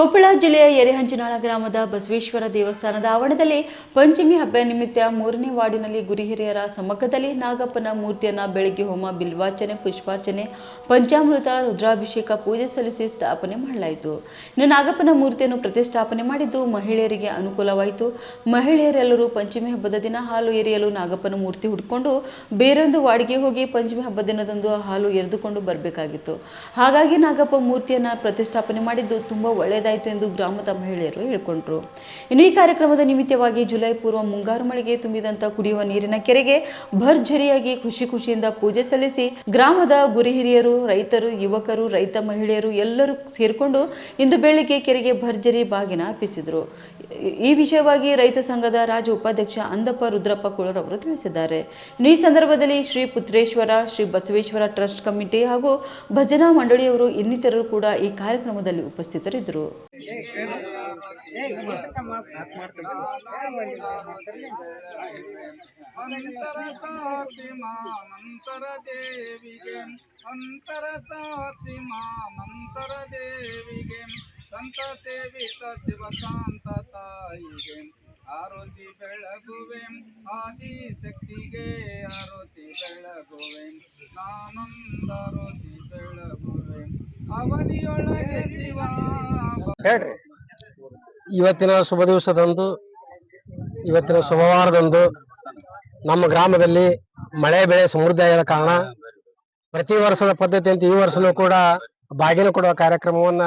ಕೊಪ್ಪಳ ಜಿಲ್ಲೆಯ ಎರೆಹಂಚಿನಾಳ ಗ್ರಾಮದ ಬಸವೇಶ್ವರ ದೇವಸ್ಥಾನದ ಆವರಣದಲ್ಲಿ ಪಂಚಮಿ ಹಬ್ಬ ನಿಮಿತ್ತ 3ನೇ ವಾರ್ಡಿನಲ್ಲಿ ಗುರುಹಿರಿಯರ ಸಮ್ಮುಖದಲ್ಲಿ ನಾಗಪ್ಪನ ಮೂರ್ತಿಯನ್ನು ಬೆಳಗ್ಗೆ ಹೋಮ ಬಿಲ್ವಾರ್ಚನೆ ಪುಷ್ಪಾರ್ಚನೆ ಪಂಚಾಮೃತ ರುದ್ರಾಭಿಷೇಕ ಪೂಜೆ ಸಲ್ಲಿಸಿ ಸ್ಥಾಪನೆ ಮಾಡಲಾಯಿತು. ಇನ್ನು ನಾಗಪ್ಪನ ಮೂರ್ತಿಯನ್ನು ಪ್ರತಿಷ್ಠಾಪನೆ ಮಾಡಿದ್ದು ಮಹಿಳೆಯರಿಗೆ ಅನುಕೂಲವಾಯಿತು. ಮಹಿಳೆಯರೆಲ್ಲರೂ ಪಂಚಮಿ ಹಬ್ಬದ ದಿನ ಹಾಲು ಎರೆಯಲು ನಾಗಪ್ಪನ ಮೂರ್ತಿ ಹುಡ್ಕೊಂಡು ಬೇರೊಂದು ವಾರ್ಡ್ಗೆ ಹೋಗಿ ಪಂಚಮಿ ಹಬ್ಬದ ದಿನದಂದು ಹಾಲು ಎರೆದುಕೊಂಡು ಬರಬೇಕಾಗಿತ್ತು. ಹಾಗಾಗಿ ನಾಗಪ್ಪ ಮೂರ್ತಿಯನ್ನು ಪ್ರತಿಷ್ಠಾಪನೆ ಮಾಡಿದ್ದು ತುಂಬಾ ಒಳ್ಳೆಯದಾಯಿತು ಎಂದು ಗ್ರಾಮದ ಮಹಿಳೆಯರು ಹೇಳಿಕೊಂಡರು. ಇನ್ನು ಈ ಕಾರ್ಯಕ್ರಮದ ನಿಮಿತ್ತವಾಗಿ ಜುಲೈ ಪೂರ್ವ ಮುಂಗಾರು ಮಳೆಗೆ ತುಂಬಿದಂತ ಕುಡಿಯುವ ನೀರಿನ ಕೆರೆಗೆ ಭರ್ಜರಿಯಾಗಿ ಖುಷಿಯಿಂದ ಪೂಜೆ ಸಲ್ಲಿಸಿ ಗ್ರಾಮದ ಗುರುಹಿರಿಯರು, ರೈತರು, ಯುವಕರು, ರೈತ ಮಹಿಳೆಯರು ಎಲ್ಲರೂ ಸೇರಿಕೊಂಡು ಇಂದು ಬೆಳಿಗ್ಗೆ ಕೆರೆಗೆ ಭರ್ಜರಿ ಬಾಗಿನ ಅರ್ಪಿಸಿದರು. ಈ ವಿಷಯವಾಗಿ ರೈತ ಸಂಘದ ರಾಜ್ಯ ಉಪಾಧ್ಯಕ್ಷ ಅಂದಪ್ಪ ರುದ್ರಪ್ಪ ಕುಳರ್ ಅವರು ತಿಳಿಸಿದ್ದಾರೆ. ಈ ಸಂದರ್ಭದಲ್ಲಿ ಶ್ರೀ ಪುತ್ರೇಶ್ವರ, ಶ್ರೀ ಬಸವೇಶ್ವರ ಟ್ರಸ್ಟ್ ಕಮಿಟಿ ಹಾಗೂ ಭಜನಾ ಮಂಡಳಿಯವರು ಇನ್ನಿತರರು ಕೂಡ ಈ ಕಾರ್ಯಕ್ರಮದಲ್ಲಿ ಉಪಸ್ಥಿತರಿದ್ದರು. ಸಂತ ಸೇವಿತ ಶಿವಕಾಂತ ತಾಯಿಗೆ ಆರೋತಿ ಬೆಳಗುವೆ, ಆದಿಶಕ್ತಿಗೆ ಆರೋತಿ ಬೆಳಗುವೆ, ನಾನೊಂದಾರೋತಿ ಬೆಳಗುವೆ, ಅವನಿಯೊಳಗೆ ಶಿವ. ಹೇಳ್ರಿ, ಇವತ್ತಿನ ಶುಭ ದಿವಸದಂದು, ಇವತ್ತಿನ ಸೋಮವಾರದಂದು ನಮ್ಮ ಗ್ರಾಮದಲ್ಲಿ ಮಳೆ ಬೆಳೆ ಸಮೃದ್ಧಿ ಆದ ಕಾರಣ ಪ್ರತಿ ವರ್ಷದ ಪದ್ಧತಿಯಂತೆ ಈ ವರ್ಷನೂ ಕೂಡ ಬಾಗಿನ ಕೊಡುವ ಕಾರ್ಯಕ್ರಮವನ್ನ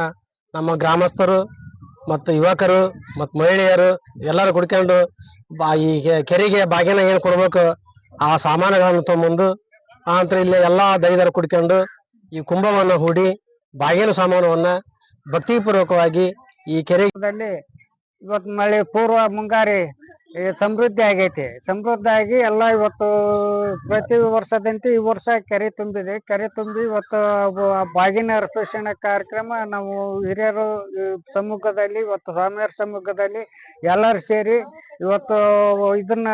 ನಮ್ಮ ಗ್ರಾಮಸ್ಥರು ಮತ್ತು ಯುವಕರು ಮತ್ತು ಮಹಿಳೆಯರು ಎಲ್ಲರೂ ಕುಡ್ಕೊಂಡು ಈ ಕೆರೆಗೆ ಬಾಗಿನ ಏನು ಕೊಡ್ಬೇಕು ಆ ಸಾಮಾನುಗಳನ್ನು ತಗೊಂಬಂದು ಆನಂತರ ಇಲ್ಲಿ ಎಲ್ಲಾ ದೈವರು ಕುಡ್ಕೊಂಡು ಈ ಕುಂಭವನ್ನ ಹೂಡಿ ಬಾಗಿನ ಸಾಮಾನವನ್ನ ಭಕ್ತಿಪೂರ್ವಕವಾಗಿ ಈ ಕೆರೆಯಲ್ಲಿ ಇವತ್ತು ಮಳೆ ಪೂರ್ವ ಮುಂಗಾರಿ ಸಮೃದ್ಧಿ ಆಗೈತಿ. ಸಮೃದ್ಧಿ ಆಗಿ ಎಲ್ಲ ಇವತ್ತು ಪ್ರತಿ ವರ್ಷದಂತೆ ಈ ವರ್ಷ ಕೆರೆ ತುಂಬಿದೆ. ಕೆರೆ ತುಂಬಿ ಇವತ್ತು ಬಾಗಿನ ಅರ್ಪಿಸೋಣ ಕಾರ್ಯಕ್ರಮ ನಾವು ಹಿರಿಯರು ಸಮ್ಮುಖದಲ್ಲಿ, ಇವತ್ತು ಸ್ವಾಮಿಯರ ಸಮ್ಮುಖದಲ್ಲಿ ಎಲ್ಲರೂ ಸೇರಿ ಇವತ್ತು ಇದನ್ನ